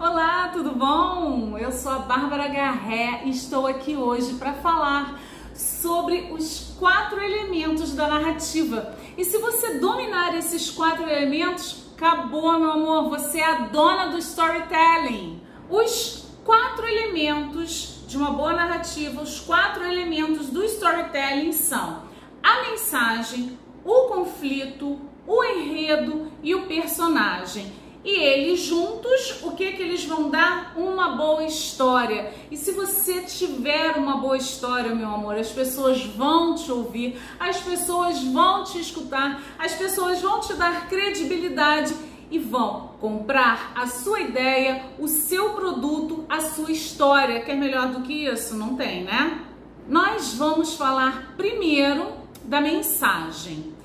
Olá, tudo bom? Eu sou a Bárbara Garré e estou aqui hoje para falar sobre os 4 elementos da narrativa. E se você dominar esses 4 elementos, acabou, meu amor, você é a dona do storytelling. Os 4 elementos de uma boa narrativa, os 4 elementos do storytelling são a mensagem, o conflito, o enredo e o personagem. E eles juntos, o que eles vão dar? Uma boa história. E se você tiver uma boa história, meu amor, as pessoas vão te ouvir, as pessoas vão te escutar, as pessoas vão te dar credibilidade e vão comprar a sua ideia, o seu produto, a sua história. Quer melhor do que isso? Não tem, né? Nós vamos falar primeiro da mensagem.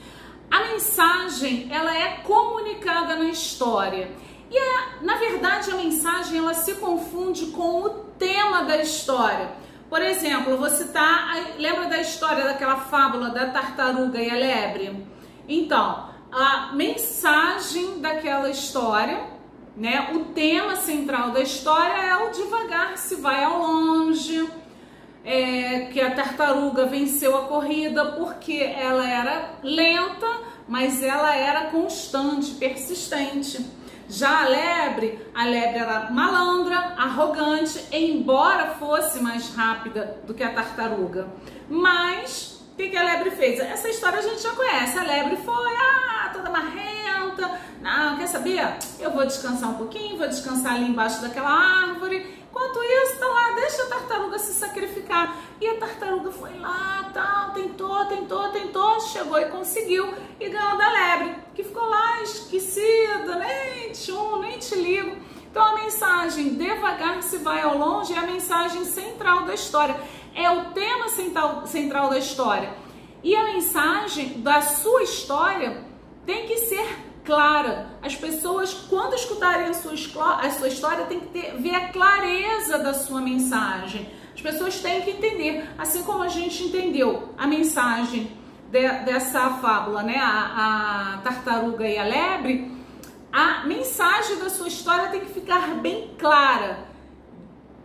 A mensagem, ela é comunicada na história. E, na verdade, a mensagem, ela se confunde com o tema da história. Por exemplo, lembra da história daquela fábula da tartaruga e a lebre? Então, a mensagem daquela história, né, o tema central da história é o devagar se vai ao longe, que a tartaruga venceu a corrida porque ela era lenta, mas ela era constante, persistente. Já a lebre era malandra, arrogante, embora fosse mais rápida do que a tartaruga. Mas o que a lebre fez? Essa história a gente já conhece. A lebre foi toda marrenta. Não, quer saber? Eu vou descansar um pouquinho, vou descansar ali embaixo daquela árvore. Enquanto isso, tá lá, deixa a tartaruga se sacrificar. E a tartaruga foi lá, tentou, chegou e conseguiu. E ganhou da lebre, que ficou lá esquecida, nem te ligo. Então a mensagem devagar se vai ao longe é a mensagem central da história. É o tema central da história. E a mensagem da sua história tem que ser clara. As pessoas, quando escutarem a sua história, tem que ver a clareza da sua mensagem. As pessoas têm que entender, assim como a gente entendeu a mensagem dessa fábula, né? A tartaruga e a lebre, a mensagem da sua história tem que ficar bem clara.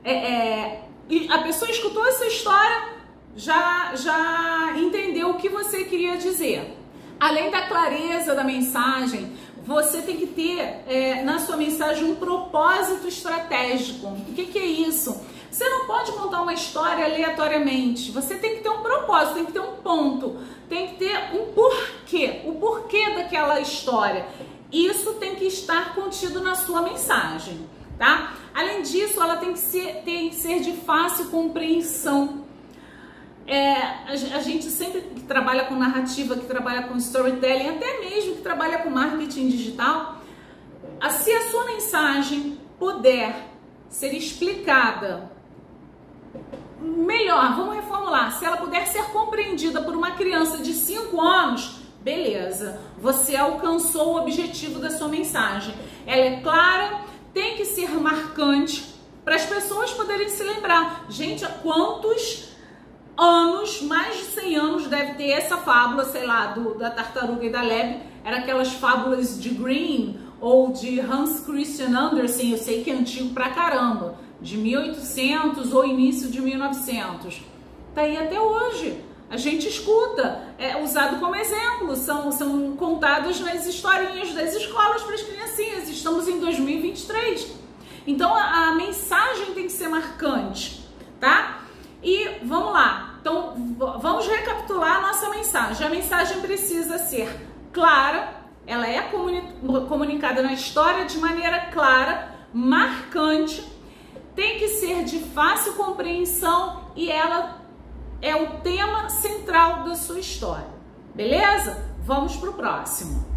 E a pessoa escutou essa história, já entendeu o que você queria dizer. Além da clareza da mensagem, você tem que ter na sua mensagem um propósito estratégico. O que é isso? Você não pode contar uma história aleatoriamente. Você tem que ter um propósito, tem que ter um ponto, tem que ter um porquê, o porquê daquela história. Isso tem que estar contido na sua mensagem, tá? Além disso, ela tem que ser de fácil compreensão. A gente sempre que trabalha com narrativa, que trabalha com storytelling, até mesmo que trabalha com marketing digital, se a sua mensagem puder ser explicada melhor, vamos reformular, se ela puder ser compreendida por uma criança de 5 anos, beleza, você alcançou o objetivo da sua mensagem. Ela é clara, tem que ser marcante para as pessoas poderem se lembrar. Gente, há quantos anos, mais de 100 anos deve ter essa fábula, sei lá, da tartaruga e da lebre? Era aquelas fábulas de Grimm ou de Hans Christian Andersen, eu sei que é antigo pra caramba, de 1800 ou início de 1900. Tá aí até hoje. A gente escuta, é usado como exemplo, são contados nas historinhas das escolas para as criancinhas. Estamos em 2023. Então a mensagem tem que ser marcante, tá? E vamos lá. Então, vamos recapitular a nossa mensagem. A mensagem precisa ser clara, ela é comunicada na história de maneira clara, marcante, tem que ser de fácil compreensão e ela é o tema central da sua história. Beleza? Vamos para o próximo.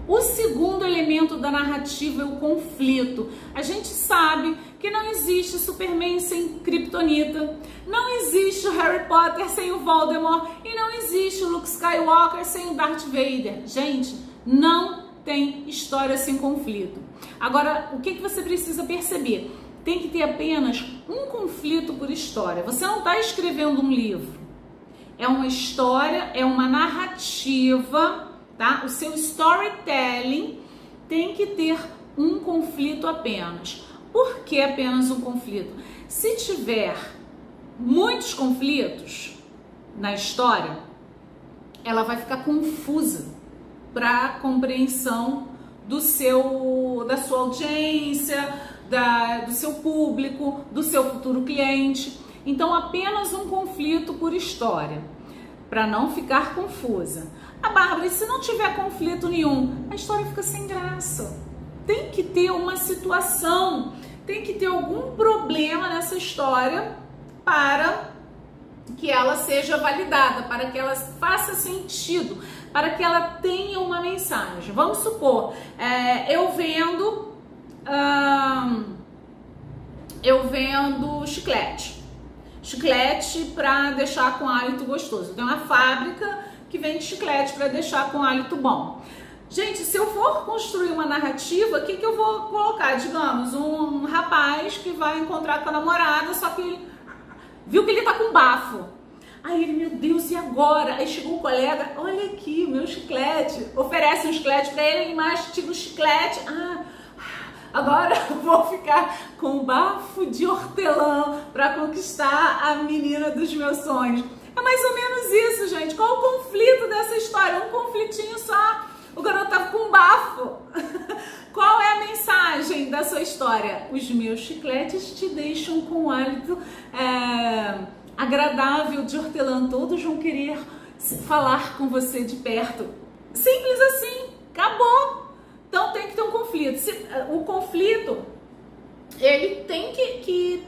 O segundo elemento da narrativa é o conflito. A gente sabe que não existe Superman sem Kryptonita, não existe o Harry Potter sem o Voldemort e não existe o Luke Skywalker sem o Darth Vader. Gente, não tem história sem conflito. Agora, o que você precisa perceber? Tem que ter apenas um conflito por história. Você não está escrevendo um livro. É uma história, é uma narrativa, tá? O seu storytelling tem que ter um conflito apenas. Por que apenas um conflito? Se tiver muitos conflitos na história, ela vai ficar confusa para a compreensão da sua audiência, do seu público, do seu futuro cliente. Então, apenas um conflito por história, para não ficar confusa. Bárbara, e se não tiver conflito nenhum, a história fica sem graça. Tem que ter uma situação, tem que ter algum problema nessa história para que ela seja validada, para que ela faça sentido, para que ela tenha uma mensagem. Vamos supor, eu vendo chiclete para deixar com hálito gostoso. Tem uma fábrica que vende chiclete para deixar com hálito bom. Gente, se eu for construir uma narrativa, o que eu vou colocar? Digamos, um rapaz que vai encontrar com a namorada, só que ele viu que ele tá com bafo. Aí ele, meu Deus, e agora? Aí chegou um colega, olha aqui o meu chiclete, oferece um chiclete para ele, ele mastiga o chiclete. Agora eu vou ficar com bafo de hortelã para conquistar a menina dos meus sonhos. É mais ou menos isso, gente. Qual o conflito dessa história? Um conflitinho só. O garoto tava com bafo. Qual é a mensagem da sua história? Os meus chicletes te deixam com hálito agradável de hortelã. Todos vão querer falar com você de perto. Simples assim. Acabou. Então tem que ter um conflito. O conflito, ele tem que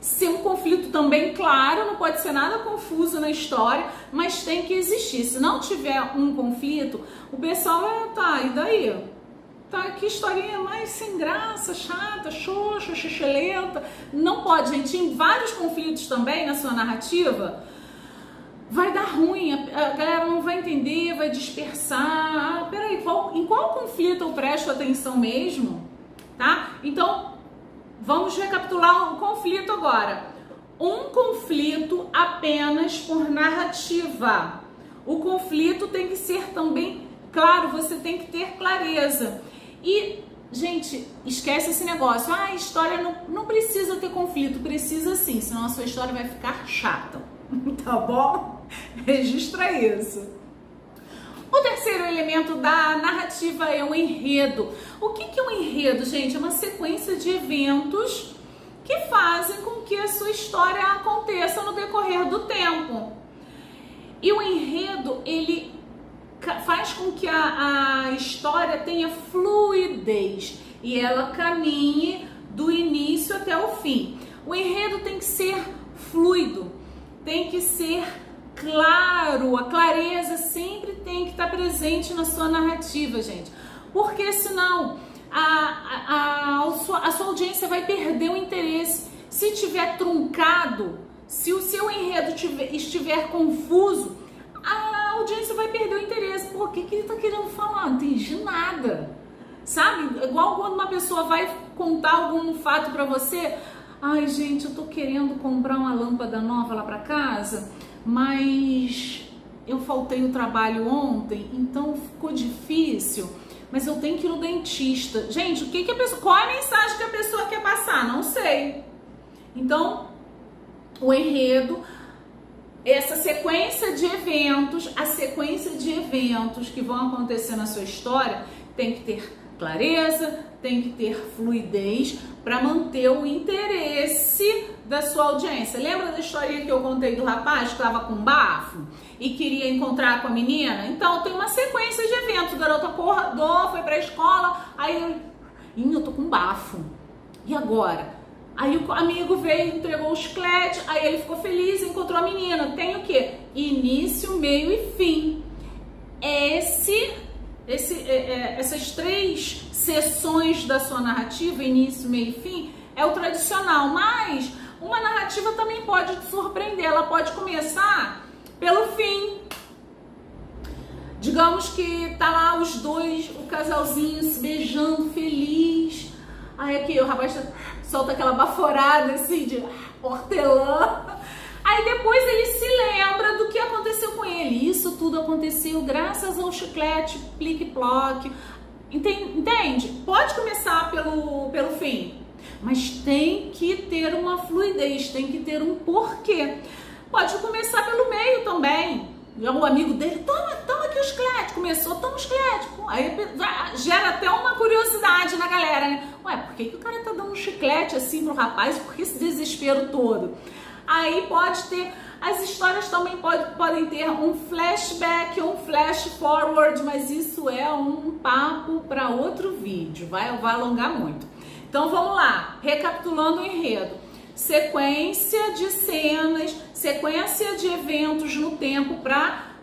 ser um conflito também claro, não pode ser nada confuso na história, mas tem que existir. Se não tiver um conflito, o pessoal vai, e daí? Tá, que historinha mais sem graça, chata, xoxa, xixelenta. Não pode, gente. Em vários conflitos também na sua narrativa, vai dar ruim, a galera não vai entender, vai dispersar. Peraí, em qual conflito eu presto atenção mesmo? Tá? Então, vamos recapitular o conflito agora. Um conflito apenas por narrativa. O conflito tem que ser também claro, você tem que ter clareza. E, gente, esquece esse negócio. A história não precisa ter conflito, precisa sim, senão a sua história vai ficar chata. Tá bom? Registra isso. O terceiro elemento da narrativa é o enredo. O que é um enredo, gente? É uma sequência de eventos que fazem com que a sua história aconteça no decorrer do tempo. E o enredo, ele faz com que a história tenha fluidez e ela caminhe do início até o fim. O enredo tem que ser fluido, tem que ser claro, a clareza sempre tem que estar presente na sua narrativa, gente, porque senão a sua audiência vai perder o interesse. Se tiver truncado, se o seu enredo estiver confuso, a audiência vai perder o interesse. Por que ele está querendo falar? Não entendi nada, sabe? Igual quando uma pessoa vai contar algum fato para você. Ai, gente, eu tô querendo comprar uma lâmpada nova lá para casa, mas eu faltei o trabalho ontem, então ficou difícil, mas eu tenho que ir no dentista. Gente, qual é a mensagem que a pessoa quer passar? Não sei. Então, o enredo, essa sequência de eventos, a sequência de eventos que vão acontecer na sua história tem que ter clareza, tem que ter fluidez para manter o interesse da sua audiência. Lembra da historinha que eu contei do rapaz que estava com bafo e queria encontrar com a menina? Então tem uma sequência de eventos. O garoto acordou, foi para a escola, aí eu tô com bafo. E agora? Aí o amigo veio, entregou o chiclete, aí ele ficou feliz, encontrou a menina. Tem o quê? Início, meio e fim. Essas três seções da sua narrativa, início, meio e fim, é o tradicional, mas uma narrativa também pode te surpreender. Ela pode começar pelo fim. Digamos que tá lá os dois, o casalzinho se beijando, feliz. Aí aqui o rapaz solta aquela baforada assim de hortelã. Aí depois ele se lembra do que aconteceu com ele. Isso tudo aconteceu graças ao chiclete plique-ploque. Entende? Pode começar pelo fim. Mas tem que ter uma fluidez, tem que ter um porquê. Pode começar pelo meio também. O amigo dele, toma aqui o chiclete. Começou, toma o chiclete. Aí gera até uma curiosidade na galera, né? Ué, por que o cara tá dando um chiclete assim pro rapaz? Por que esse desespero todo? Aí pode ter, as histórias também podem ter um flashback ou um flash forward, mas isso é um papo para outro vídeo, vai alongar muito. Então vamos lá, recapitulando o enredo. Sequência de cenas, sequência de eventos no tempo para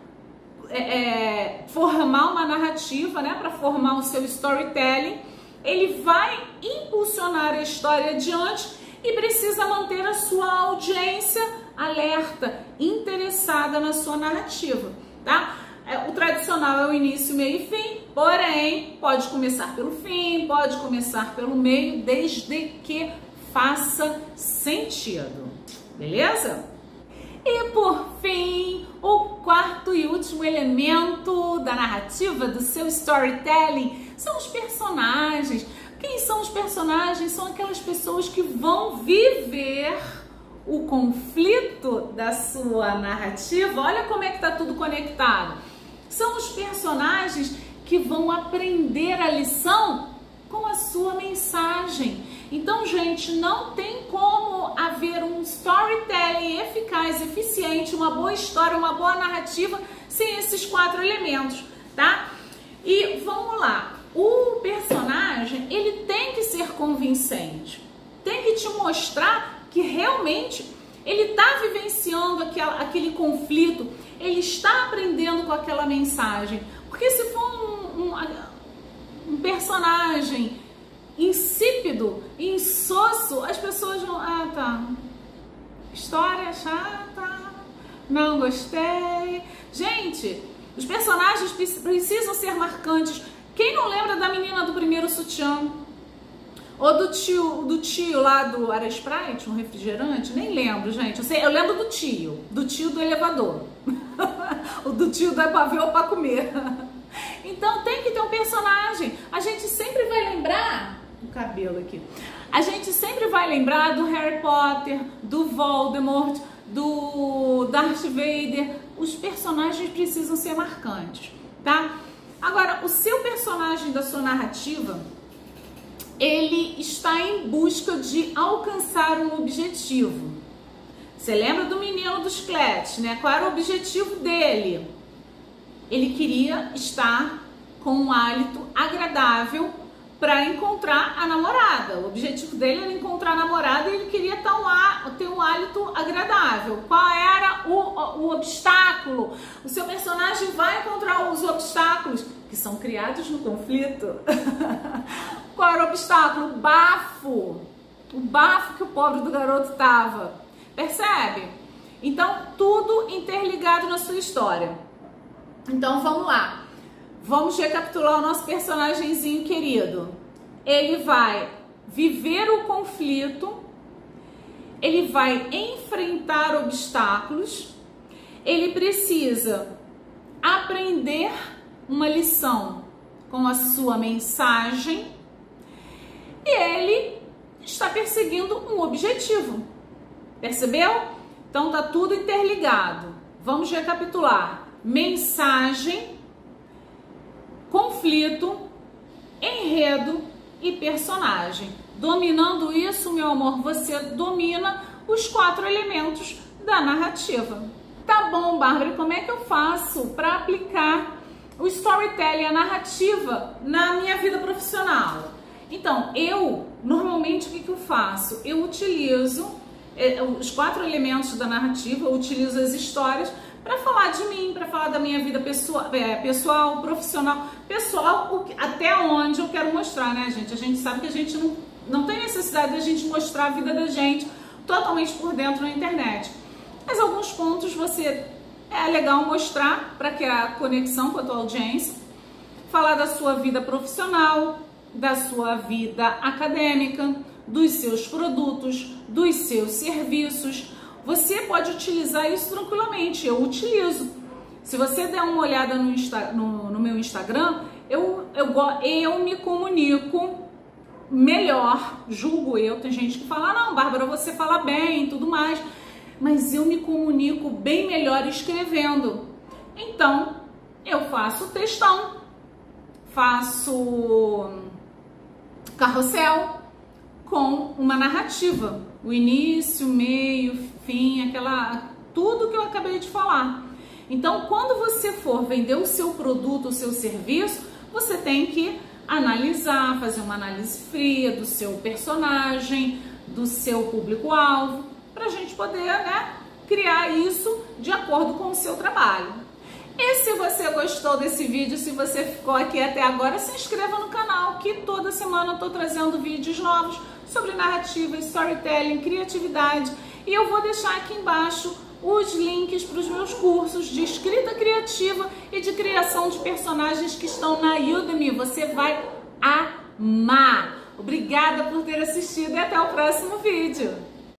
formar uma narrativa, né? Para formar o seu storytelling. Ele vai impulsionar a história adiante e precisa manter a sua audiência alerta, interessada na sua narrativa, tá? O tradicional é o início, meio e fim, porém, pode começar pelo fim, pode começar pelo meio, desde que faça sentido, beleza? E por fim, o quarto e último elemento da narrativa, do seu storytelling, são os personagens. Quem são os personagens? São aquelas pessoas que vão viver o conflito da sua narrativa. Olha como é que tá tudo conectado. São os personagens que vão aprender a lição com a sua mensagem. Então, gente, não tem como haver um storytelling eficaz, eficiente, uma boa história, uma boa narrativa sem esses 4 elementos, tá? E vamos lá. O personagem, ele tem que ser convincente, tem que te mostrar que realmente ele está vivenciando aquele conflito, ele está aprendendo com aquela mensagem. Porque se for um personagem insípido, insosso, as pessoas vão, tá, história chata, não gostei. Gente, os personagens precisam ser marcantes. Quem não lembra da menina do primeiro sutiã? Ou do tio lá do Ara Sprite, um refrigerante? Nem lembro, gente. Eu lembro do tio do elevador. O do tio da pra ver ou pra comer. Então tem que ter um personagem. A gente sempre vai lembrar, o cabelo aqui, a gente sempre vai lembrar do Harry Potter, do Voldemort, do Darth Vader. Os personagens precisam ser marcantes, tá? Agora, o seu personagem da sua narrativa, ele está em busca de alcançar um objetivo. Você lembra do menino do chiclete, né? Qual era o objetivo dele? Ele queria estar com um hálito agradável para encontrar a namorada. O objetivo dele era encontrar a namorada e ele queria ter um hálito agradável. Qual era o obstáculo? O seu personagem vai encontrar os obstáculos que são criados no conflito. Qual era o obstáculo? O bafo. O bafo que o pobre do garoto tava. Percebe? Então, tudo interligado na sua história. Então, vamos lá. Vamos recapitular o nosso personagemzinho querido. Ele vai viver o conflito, ele vai enfrentar obstáculos, ele precisa aprender uma lição com a sua mensagem e ele está perseguindo um objetivo. Percebeu? Então tá tudo interligado. Vamos recapitular. Mensagem, conflito, enredo e personagem. Dominando isso, meu amor, você domina os 4 elementos da narrativa. Tá bom, Bárbara, como é que eu faço para aplicar o storytelling, a narrativa, na minha vida profissional? Então, normalmente, o que eu faço? Eu utilizo os 4 elementos da narrativa, eu utilizo as histórias para falar de mim, para falar da minha vida pessoal, profissional, até onde eu quero mostrar, né, gente? A gente sabe que a gente não tem necessidade de a gente mostrar a vida da gente totalmente por dentro na internet. Mas alguns pontos é legal mostrar para criar conexão com a tua audiência, falar da sua vida profissional, da sua vida acadêmica, dos seus produtos, dos seus serviços. Você pode utilizar isso tranquilamente, eu utilizo. Se você der uma olhada no meu Instagram, eu me comunico melhor, julgo eu. Tem gente que fala, não, Bárbara, você fala bem e tudo mais, mas eu me comunico bem melhor escrevendo. Então, eu faço textão, faço carrossel com uma narrativa, o início, meio, fim, tudo que eu acabei de falar. Então, quando você for vender o seu produto, o seu serviço, você tem que analisar, fazer uma análise fria do seu personagem, do seu público-alvo, para a gente poder, né, criar isso de acordo com o seu trabalho. E se você gostou desse vídeo, se você ficou aqui até agora, se inscreva no canal, que toda semana eu estou trazendo vídeos novos sobre narrativa, storytelling, criatividade. E eu vou deixar aqui embaixo os links para os meus cursos de escrita criativa e de criação de personagens que estão na Udemy. Você vai amar! Obrigada por ter assistido e até o próximo vídeo!